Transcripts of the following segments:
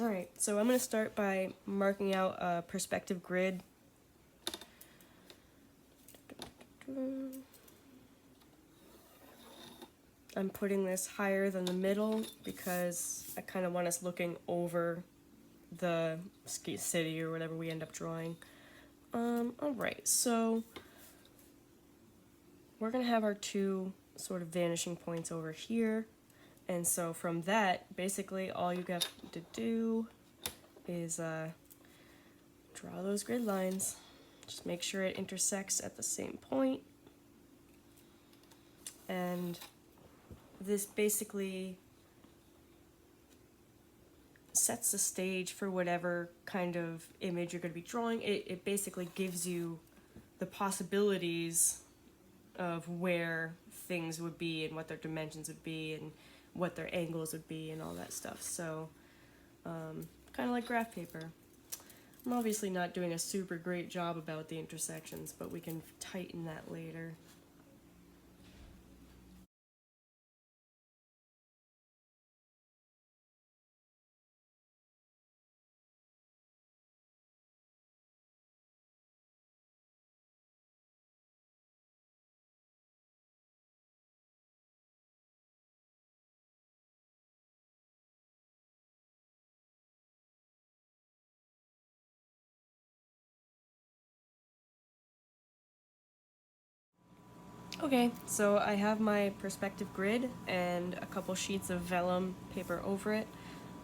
Alright, so I'm going to start by marking out a perspective grid. I'm putting this higher than the middle because I kind of want us looking over the city or whatever we end up drawing. Alright, so we're going to have our two sort of vanishing points over here. And so from that, basically all you got to do is draw those grid lines. Just make sure it intersects at the same point. And this basically sets the stage for whatever kind of image you're going to be drawing. It basically gives you the possibilities of where things would be and what their dimensions would be and what their angles would be and all that stuff. So kind of like graph paper. I'm obviously not doing a super great job about the intersections, but we can tighten that later. Okay, so I have my perspective grid and a couple sheets of vellum paper over it.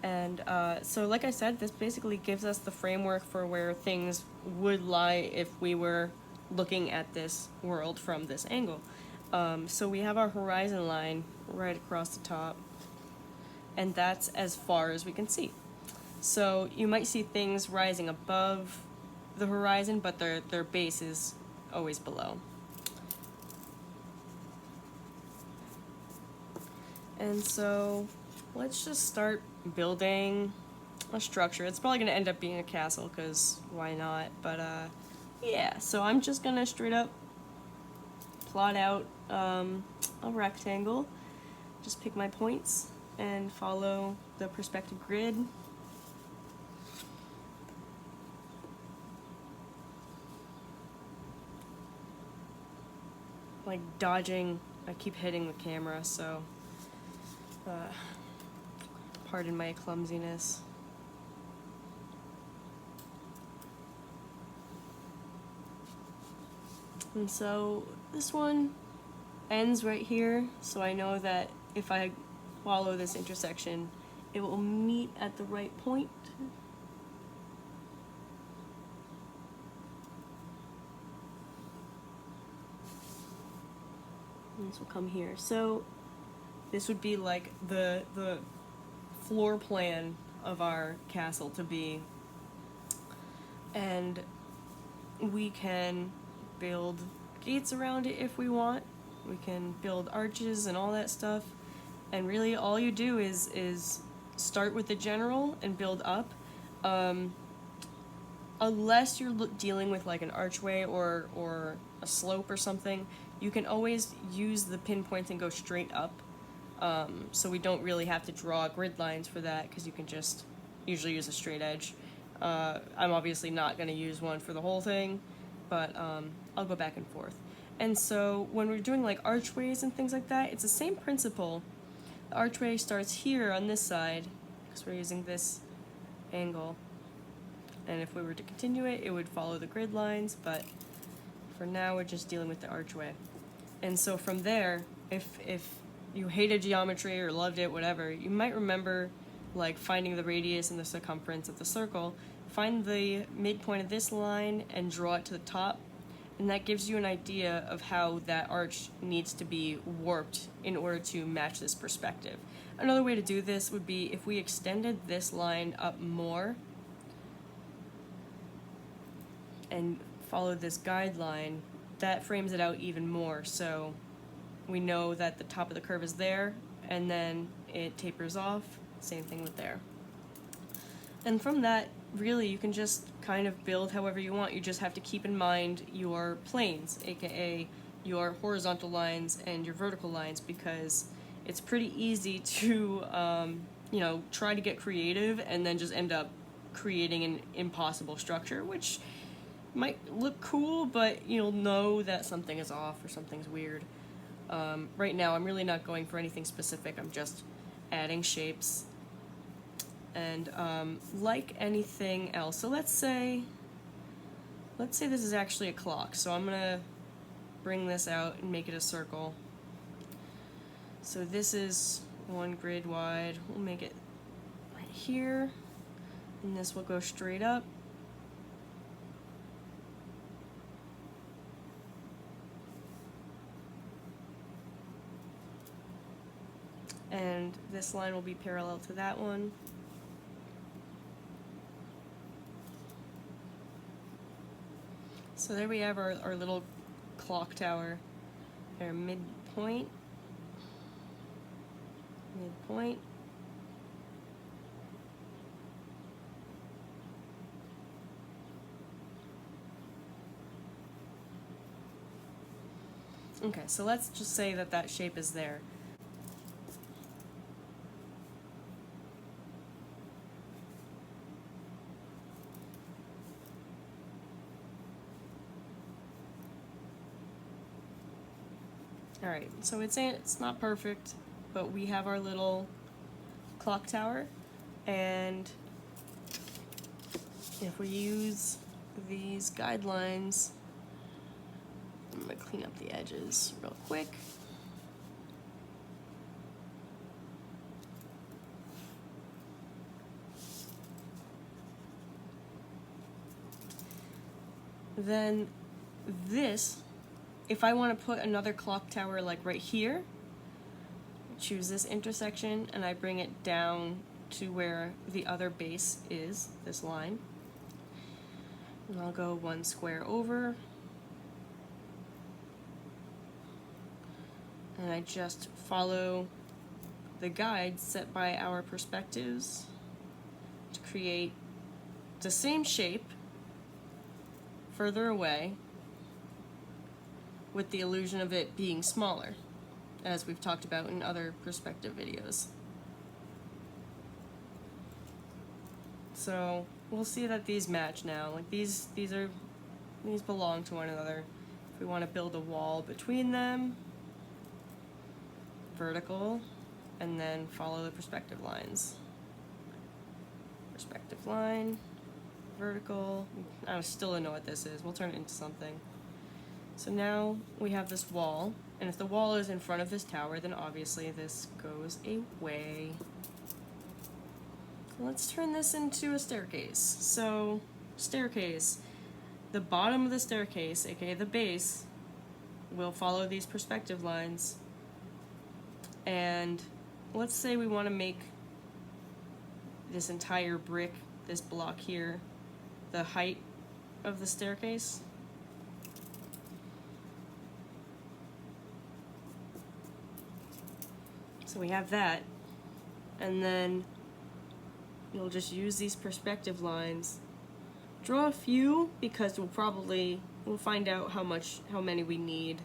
And so like I said, this basically gives us the framework for where things would lie if we were looking at this world from this angle. So we have our horizon line right across the top, and that's as far as we can see. So you might see things rising above the horizon, but their base is always below. And so let's just start building a structure. It's probably going to end up being a castle because why not? But yeah, so I'm just going to straight up plot out a rectangle. Just pick my points and follow the perspective grid. Like dodging, I keep hitting the camera, so pardon my clumsiness. And so this one ends right here, so I know that if I follow this intersection, it will meet at the right point. And this will come here. So this would be like the floor plan of our castle to be. And we can build gates around it if we want. We can build arches and all that stuff. And really all you do is start with the general and build up. Unless you're dealing with like an archway or a slope or something, you can always use the pinpoints and go straight up. So we don't really have to draw grid lines for that because you can just usually use a straight edge. I'm obviously not going to use one for the whole thing, but I'll go back and forth. And so when we're doing like archways and things like that, it's the same principle. The archway starts here on this side because we're using this angle. And if we were to continue it, it would follow the grid lines, but for now we're just dealing with the archway. And so from there, if you hated geometry or loved it, whatever, you might remember like finding the radius and the circumference of the circle, find the midpoint of this line and draw it to the top, and that gives you an idea of how that arch needs to be warped in order to match this perspective. Another way to do this would be if we extended this line up more and followed this guideline, that frames it out even more. So we know that the top of the curve is there, and then it tapers off. Same thing with there. And from that, really, you can just kind of build however you want. You just have to keep in mind your planes, aka your horizontal lines and your vertical lines, because it's pretty easy to you know, try to get creative and then just end up creating an impossible structure, which might look cool, but you'll know that something is off or something's weird. Right now, I'm really not going for anything specific. I'm just adding shapes. And like anything else, so let's say this is actually a clock. So I'm gonna bring this out and make it a circle. So this is 1 grid wide. We'll make it right here, and this will go straight up. And this line will be parallel to that one. So there we have our little clock tower, our midpoint, midpoint. Okay, so let's just say that that shape is there. Alright, so it's not perfect, but we have our little clock tower, and if we use these guidelines, I'm going to clean up the edges real quick. Then this, if I want to put another clock tower like right here, choose this intersection and I bring it down to where the other base is, this line. And I'll go 1 square over. And I just follow the guides set by our perspectives to create the same shape further away, with the illusion of it being smaller, as we've talked about in other perspective videos. So we'll see that these match now. Like these belong to one another. If we want to build a wall between them, vertical, and then follow the perspective lines. Perspective line, vertical. I still don't know what this is. We'll turn it into something. So now we have this wall, and if the wall is in front of this tower, then obviously this goes away. So let's turn this into a staircase. So, staircase. The bottom of the staircase, aka the base, will follow these perspective lines. And let's say we want to make this entire brick, this block here, the height of the staircase. So we have that, and then you'll just use these perspective lines. Draw a few, because we'll find out how many we need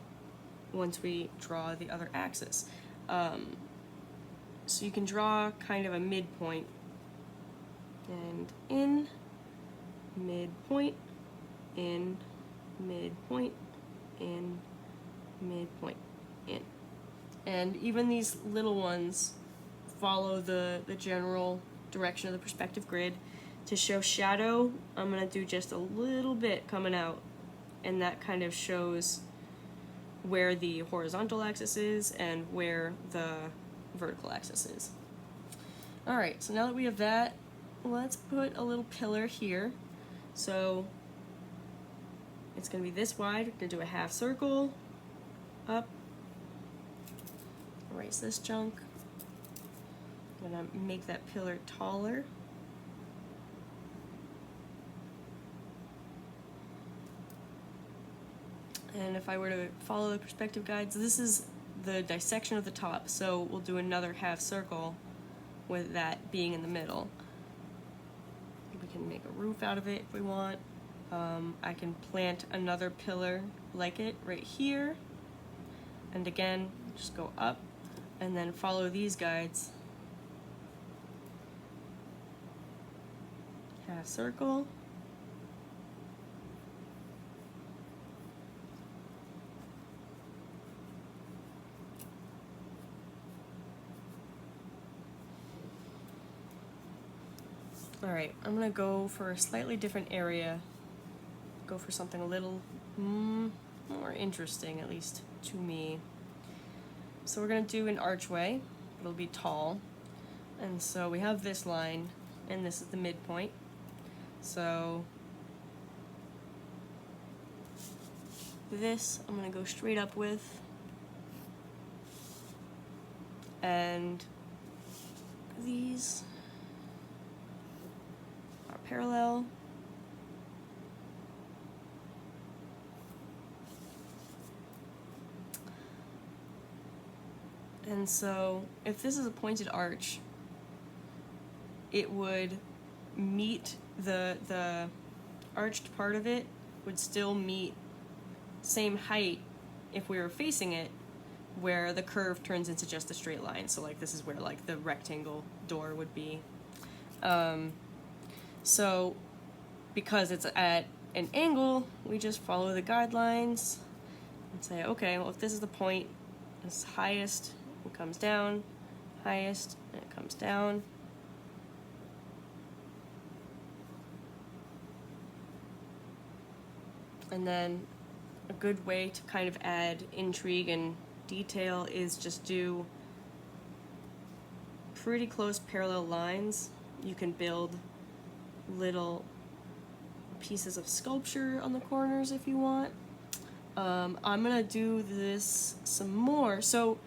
once we draw the other axis. So you can draw kind of a midpoint, and in, midpoint, in, midpoint, in, midpoint, in. And even these little ones follow the general direction of the perspective grid. To show shadow, I'm going to do just a little bit coming out, and that kind of shows where the horizontal axis is and where the vertical axis is. Alright, so now that we have that, let's put a little pillar here. So it's going to be this wide. We're going to do a half circle, up, erase this junk. I'm going to make that pillar taller. And if I were to follow the perspective guides, this is the dissection of the top, so we'll do another half circle with that being in the middle. We can make a roof out of it if we want. I can plant another pillar like it right here, and again, just go up and then follow these guides half circle. Alright, I'm gonna go for a slightly different area. Go for something a little more interesting, at least to me. So we're gonna do an archway. It'll be tall. And so we have this line, and this is the midpoint. So this I'm gonna go straight up with. And these are parallel. And so if this is a pointed arch, it would meet the arched part of it would still meet same height if we were facing it, where the curve turns into just a straight line. So like this is where like the rectangle door would be. So because it's at an angle, we just follow the guidelines and say, okay, well if this is the point, it's highest, it comes down, highest, and it comes down. And then a good way to kind of add intrigue and detail is just do pretty close parallel lines. You can build little pieces of sculpture on the corners if you want. I'm gonna do this some more. So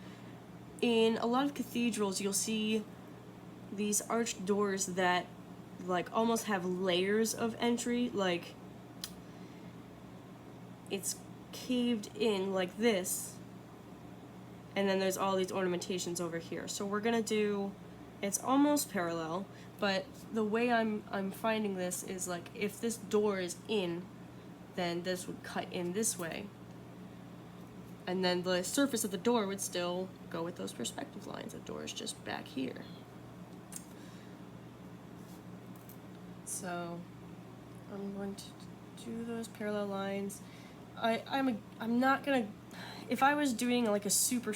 in a lot of cathedrals you'll see these arched doors that like almost have layers of entry, like it's caved in like this, and then there's all these ornamentations over here. So we're gonna do, it's almost parallel, but the way I'm finding this is like if this door is in, then this would cut in this way, and then the surface of the door would still go with those perspective lines. The door is just back here. So I'm going to do those parallel lines. I'm not gonna, if I was doing like a super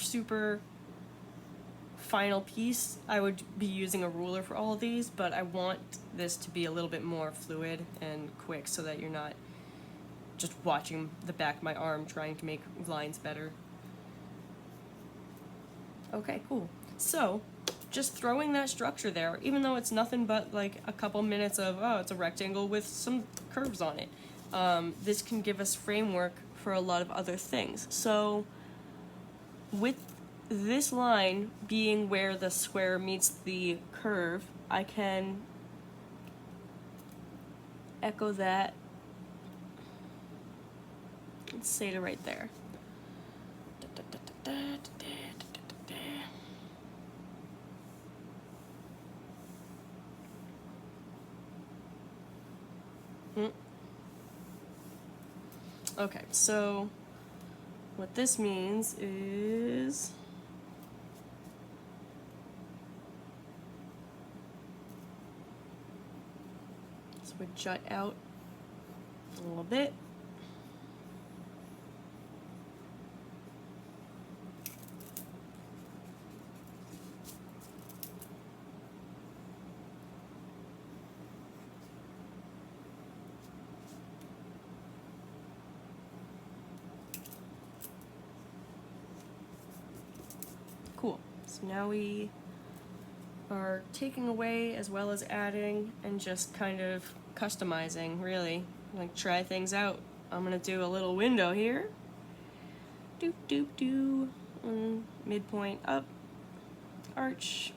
final piece, I would be using a ruler for all of these, but I want this to be a little bit more fluid and quick so that you're not just watching the back of my arm trying to make lines better. Okay, cool. So just throwing that structure there, even though it's nothing but like a couple minutes of, oh, it's a rectangle with some curves on it. This can give us framework for a lot of other things. So with this line being where the square meets the curve, I can echo that. Let's say it right there. Okay, so what this means is this would jut out a little bit. Cool. So now we are taking away as well as adding and just kind of customizing, really. Like try things out. I'm gonna do a little window here. Doop doop doo. Midpoint up. Arch.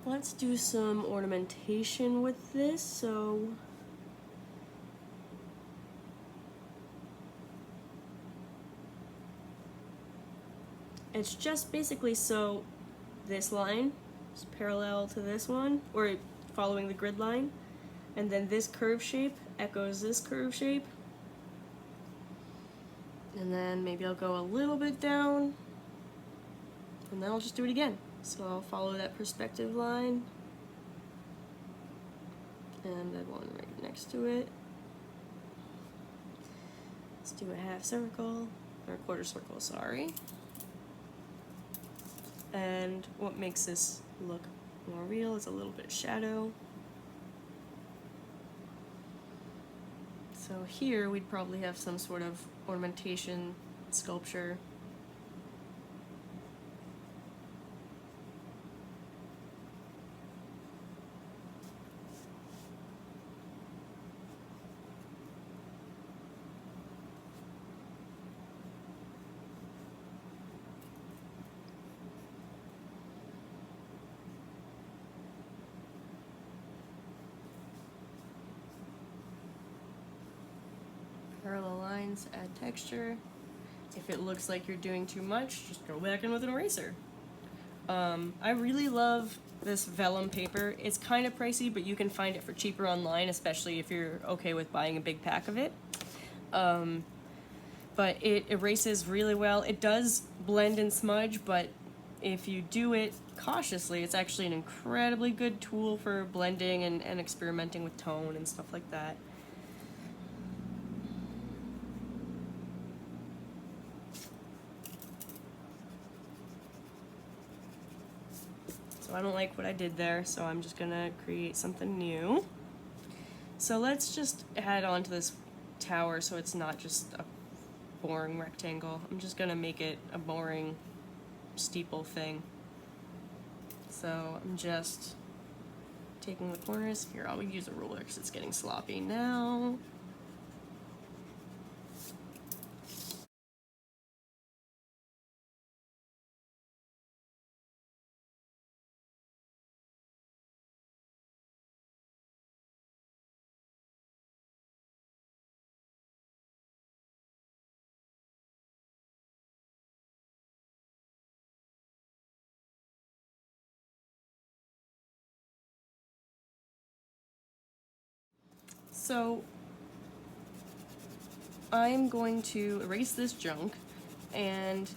Let's do some ornamentation with this. So it's just basically so this line is parallel to this one, or following the grid line, and then this curve shape echoes this curve shape. And then maybe I'll go a little bit down, and then I'll just do it again. So I'll follow that perspective line, and the one right next to it. Let's do a half circle, or a quarter circle, sorry. And what makes this look more real is a little bit of shadow. So here we'd probably have some sort of ornamentation sculpture. Parallel lines, add texture. If it looks like you're doing too much, just go back in with an eraser. I really love this vellum paper. It's kind of pricey, but you can find it for cheaper online, especially if you're okay with buying a big pack of it. But it erases really well. It does blend and smudge, but if you do it cautiously, it's actually an incredibly good tool for blending and experimenting with tone and stuff like that. So I don't like what I did there, so I'm just gonna create something new. So let's just add on to this tower so it's not just a boring rectangle. I'm just gonna make it a boring steeple thing. So I'm just taking the corners. Here, I'll use a ruler because it's getting sloppy now. So I'm going to erase this junk and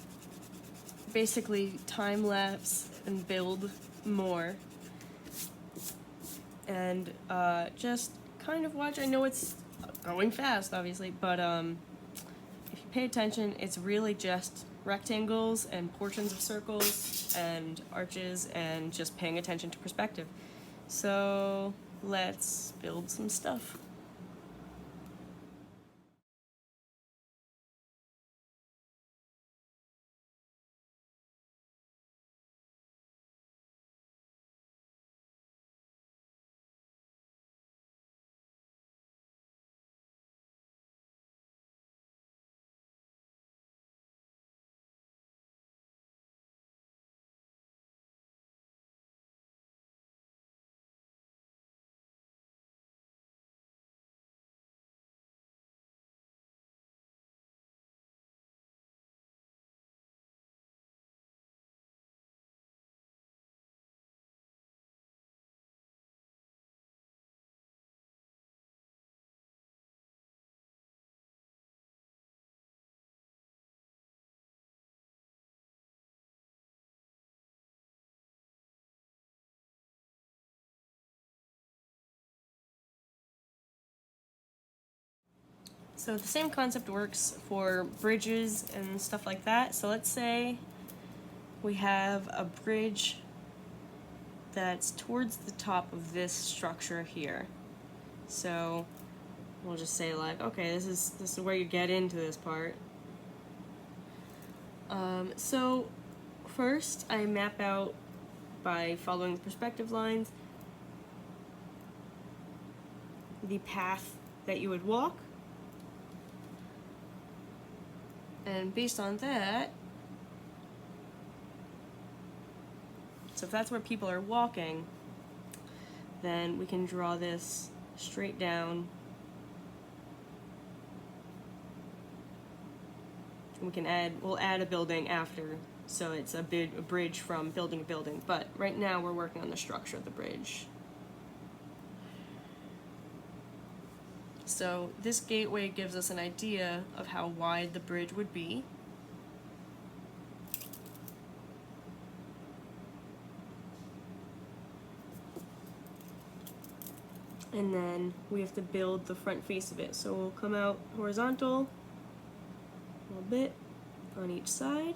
basically time lapse and build more, and just kind of watch. I know it's going fast, obviously, but if you pay attention, it's really just rectangles and portions of circles and arches and just paying attention to perspective. So let's build some stuff. So the same concept works for bridges and stuff like that. So let's say we have a bridge that's towards the top of this structure here. So we'll just say like, okay, this is where you get into this part. So first I map out by following the perspective lines the path that you would walk. And based on that, so if that's where people are walking, then we can draw this straight down. We'll add a building after So it's a bridge from building to building. But right now we're working on the structure of the bridge. So this gateway gives us an idea of how wide the bridge would be. And then we have to build the front face of it. So we'll come out horizontal, a little bit on each side.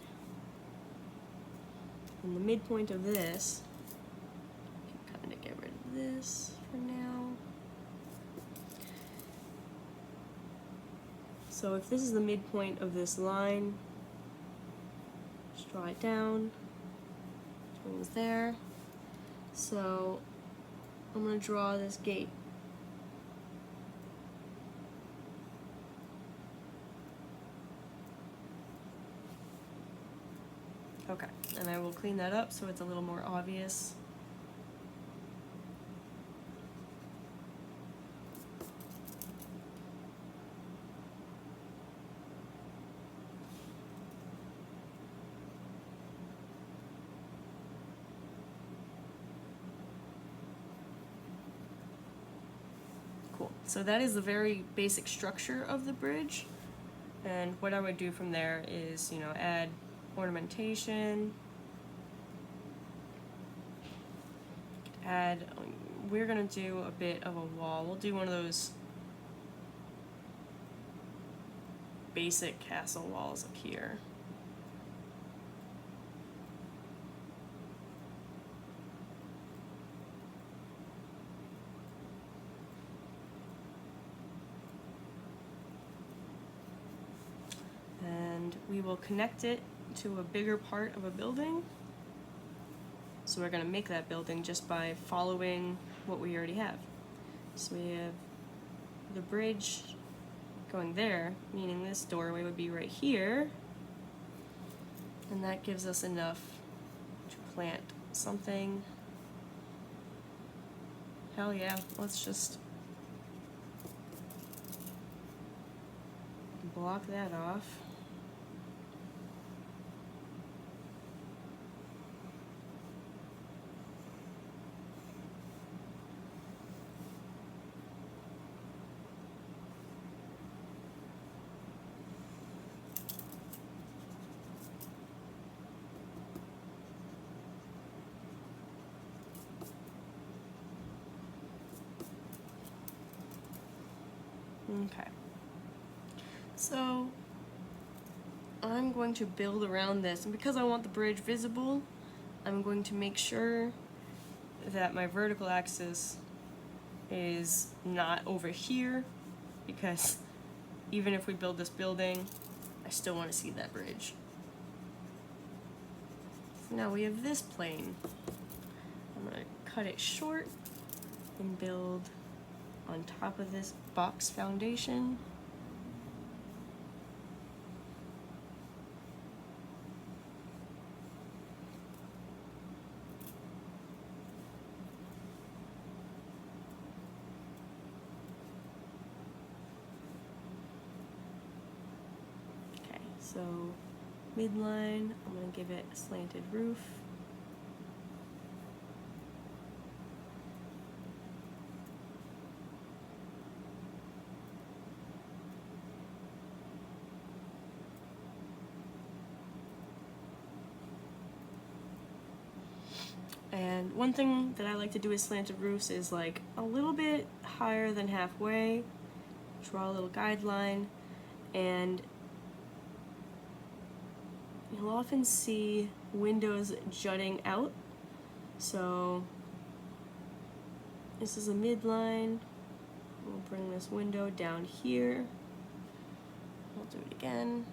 And the midpoint of this, I can kind of get rid of this for now. So if this is the midpoint of this line, just draw it down, turns there. So I'm going to draw this gate. Okay, and I will clean that up so it's a little more obvious. Cool, so that is the very basic structure of the bridge. And what I would do from there is, you know, add ornamentation, we're gonna do a bit of a wall. We'll do one of those basic castle walls up here. And we will connect it to a bigger part of a building. So we're going to make that building just by following what we already have. So we have the bridge going there, meaning this doorway would be right here. And that gives us enough to plant something. Hell yeah, let's just block that off. Okay, so I'm going to build around this, and because I want the bridge visible, I'm going to make sure that my vertical axis is not over here, because even if we build this building, I still want to see that bridge. So now we have this plane. I'm going to cut it short and build on top of this box foundation. Okay, so midline, I'm going to give it a slanted roof. And one thing that I like to do with slanted roofs is like a little bit higher than halfway, draw a little guideline, and you'll often see windows jutting out. So this is a midline. We'll bring this window down here. We'll do it again.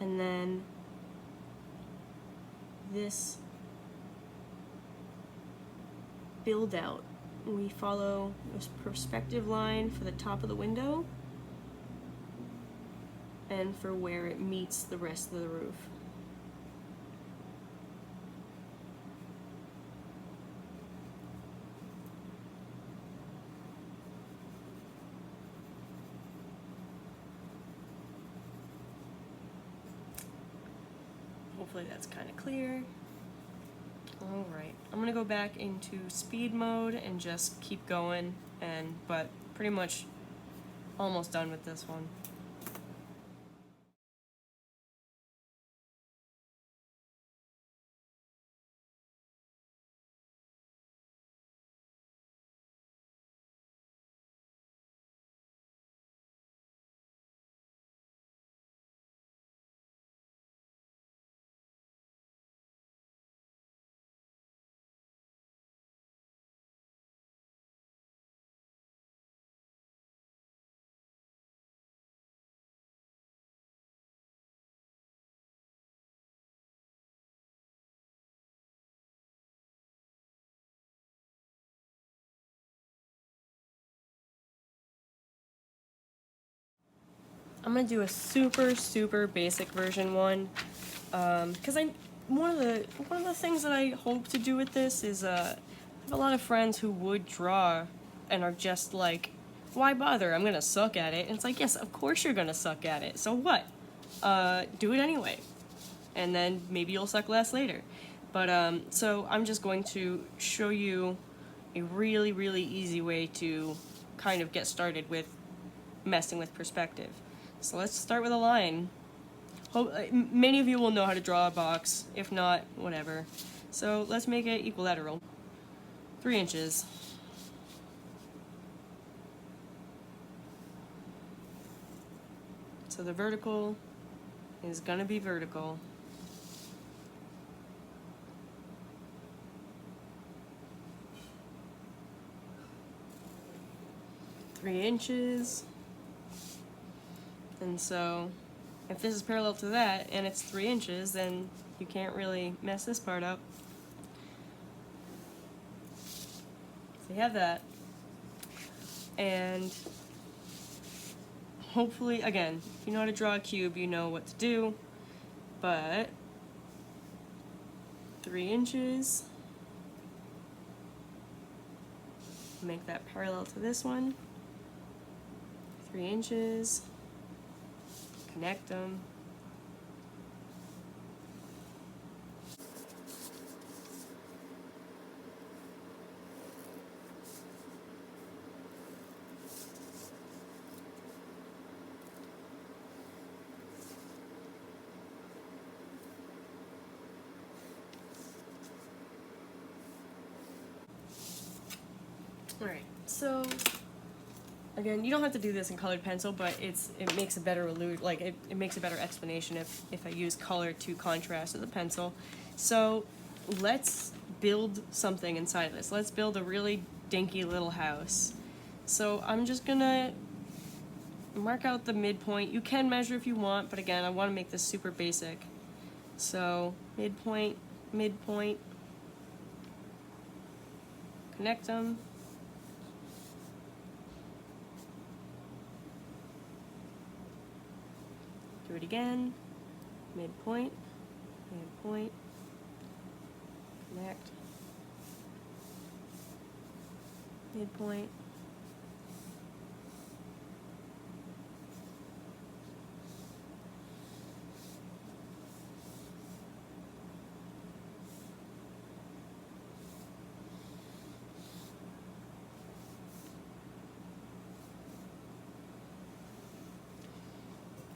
And then this build out, we follow this perspective line for the top of the window and for where it meets the rest of the roof. Hopefully that's kind of clear. Alright, I'm gonna go back into speed mode and just keep going, but pretty much almost done with this one. I'm gonna do a super basic version one, because one of the things that I hope to do with this is I have a lot of friends who would draw and are just like, why bother? I'm gonna suck at it. And it's like, yes, of course you're gonna suck at it. So what? Do it anyway, and then maybe you'll suck less later. But so I'm just going to show you a really easy way to kind of get started with messing with perspective. So let's start with a line. Many of you will know how to draw a box. If not, whatever. So let's make it equilateral. 3 inches. So the vertical is gonna be vertical. $3 And so if this is parallel to that and it's 3 inches, then you can't really mess this part up. So you have that. And hopefully, again, if you know how to draw a cube, you know what to do. But 3 inches. Make that parallel to this one. 3 inches. Connect them. Alright, so again, you don't have to do this in colored pencil, but it makes a better it makes a better explanation if I use color to contrast to the pencil. So let's build something inside this. Let's build a really dinky little house. So I'm just gonna mark out the midpoint. You can measure if you want, but again, I want to make this super basic. So midpoint, midpoint, connect them. Do it again, midpoint, midpoint, connect, midpoint,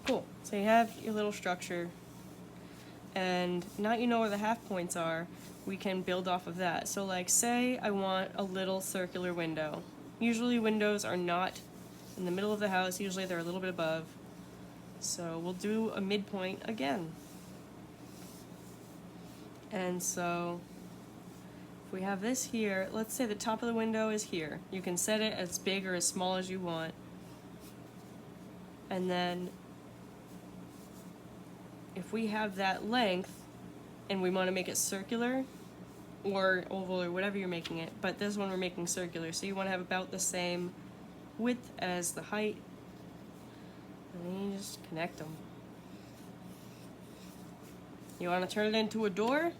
cool. So you have your little structure, and now you know where the half points are, we can build off of that. So like, say I want a little circular window. Usually windows are not in the middle of the house, usually they're a little bit above. So we'll do a midpoint again. And so if we have this here, let's say the top of the window is here. You can set it as big or as small as you want. And then if we have that length and we want to make it circular or oval or whatever you're making it, but this one we're making circular, so you want to have about the same width as the height, and then you just connect them. You want to turn it into a door?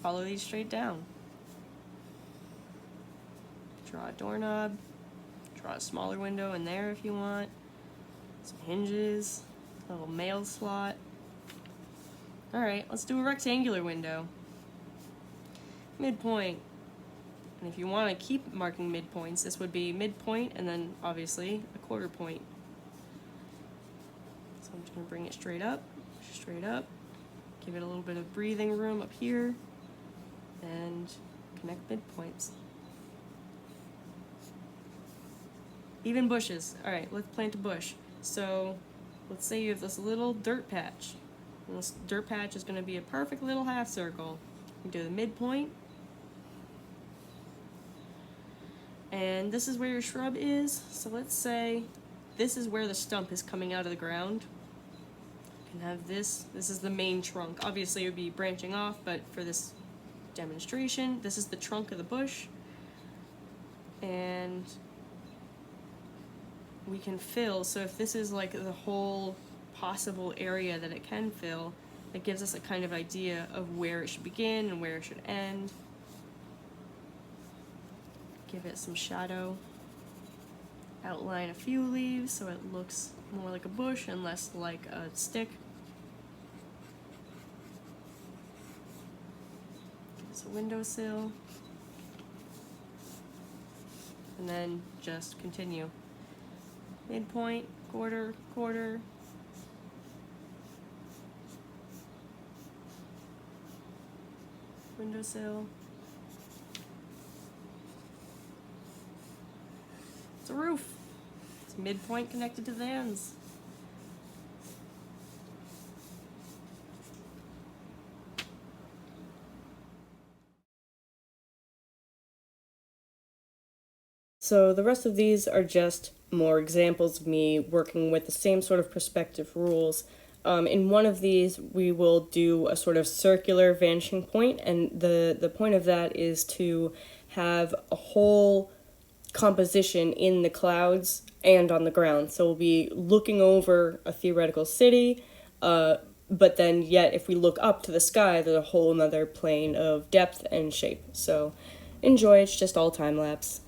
Follow these straight down. Draw a doorknob, draw a smaller window in there if you want, some hinges, a little mail slot. Alright, let's do a rectangular window. Midpoint. And if you want to keep marking midpoints, this would be midpoint and then obviously a quarter point. So I'm just going to bring it straight up, give it a little bit of breathing room up here, and connect midpoints. Even bushes. Alright, let's plant a bush. So let's say you have this little dirt patch. And this dirt patch is going to be a perfect little half circle. You do the midpoint. And this is where your shrub is. So let's say this is where the stump is coming out of the ground. You can have this. This is the main trunk. Obviously it would be branching off, but for this demonstration, this is the trunk of the bush. And we can fill, so if this is like the whole possible area that it can fill, it gives us a kind of idea of where it should begin and where it should end. Give it some shadow. Outline a few leaves so it looks more like a bush and less like a stick. Give us a windowsill. And then just continue. Midpoint, quarter, quarter. Windowsill. It's a roof. It's midpoint connected to the ends. So the rest of these are just more examples of me working with the same sort of perspective rules. In one of these, we will do a sort of circular vanishing point, and the point of that is to have a whole composition in the clouds and on the ground. So we'll be looking over a theoretical city, but then yet if we look up to the sky, there's a whole another plane of depth and shape. So enjoy, it's just all time lapse.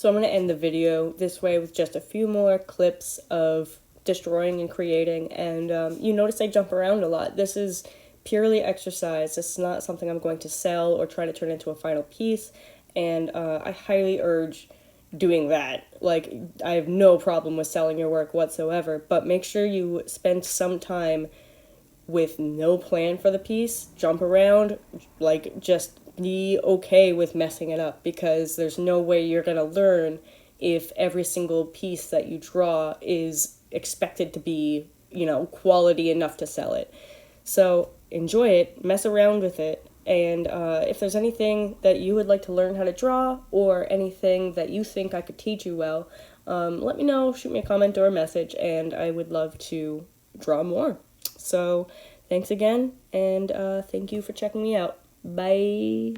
So I'm going to end the video this way with just a few more clips of destroying and creating, and you notice I jump around a lot. This is purely exercise. This is not something I'm going to sell or try to turn into a final piece, and I highly urge doing that. Like, I have no problem with selling your work whatsoever, but make sure you spend some time with no plan for the piece, jump around, like, just be okay with messing it up, because there's no way you're going to learn if every single piece that you draw is expected to be, quality enough to sell it. So enjoy it, mess around with it, and if there's anything that you would like to learn how to draw, or anything that you think I could teach you well, let me know, shoot me a comment or a message, and I would love to draw more. So thanks again, and thank you for checking me out. Bye.